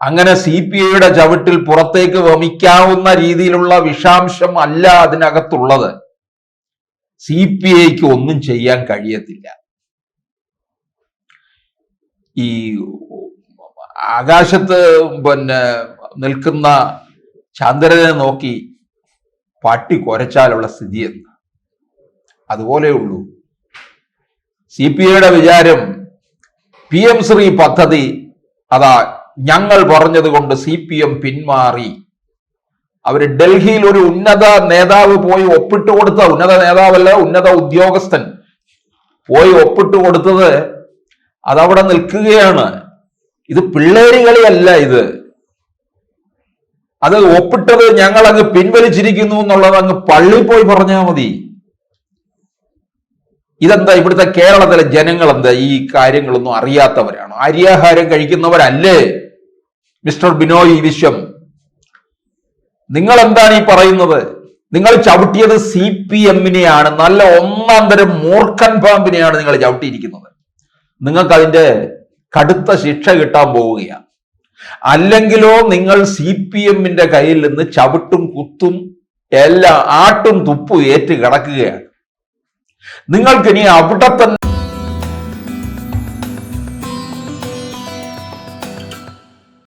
അങ്ങനെ CPIയുടെ ചവിട്ടിൽ പുറത്തേക്ക് വമിക്കാവുന്ന രീതിയിലുള്ള വിഷാംശം അല്ല അതിനകത്തുള്ളത്. CPIക്ക് ഒന്നും ചെയ്യാൻ കഴിയത്തില്ല. ഈ ആകാശത്ത് നിൽക്കുന്ന ചന്ദ്രനെ നോക്കി പട്ടി കുരച്ചാലുള്ള സ്ഥിതി എന്ന്, അതുപോലെയുള്ളൂ. CPIയുടെ വിചാരം PM ശ്രീ പദ്ധതി അതാ ഞങ്ങൾ പറഞ്ഞത് കൊണ്ട് CPM പിന്മാറി. അവര് ഡൽഹിയിൽ ഒരു ഉന്നത നേതാവ് പോയി ഒപ്പിട്ട് കൊടുത്ത, ഉന്നത നേതാവല്ല ഉന്നത ഉദ്യോഗസ്ഥൻ പോയി ഒപ്പിട്ട് കൊടുത്തത് അതവിടെ നിൽക്കുകയാണ്. ഇത് പിള്ളേര് കളിയല്ല, അത് ഒപ്പിട്ടത് ഞങ്ങൾ അങ്ങ് പിൻവലിച്ചിരിക്കുന്നു എന്നുള്ളത് അങ്ങ് പള്ളി പോയി പറഞ്ഞാൽ മതി. ഇതെന്താ ഇവിടുത്തെ കേരളത്തിലെ ജനങ്ങൾ എന്താ ഈ കാര്യങ്ങളൊന്നും അറിയാത്തവരാണ്? അരിയാഹാരം കഴിക്കുന്നവരല്ലേ മിസ്റ്റർ ബിനോയ് വിശ്വം? നിങ്ങൾ എന്താണ് ഈ പറയുന്നത്? നിങ്ങൾ ചവിട്ടിയത് CPM-നെയാണ്, നല്ല ഒന്നാം തരം മൂർഖൻ പാമ്പിനെയാണ് നിങ്ങൾ ചവിട്ടിയിരിക്കുന്നത്. നിങ്ങൾക്ക് അതിന്റെ കടുത്ത ശിക്ഷ കിട്ടാൻ പോവുകയാണ്. അല്ലെങ്കിലോ നിങ്ങൾ CPM-ന്റെ കയ്യിൽ നിന്ന് ചവിട്ടും കുത്തും എല്ലാം ആട്ടും തുപ്പും ഏറ്റ് കിടക്കുകയാണ്. നിങ്ങൾക്കിനി അവിടെ തന്നെ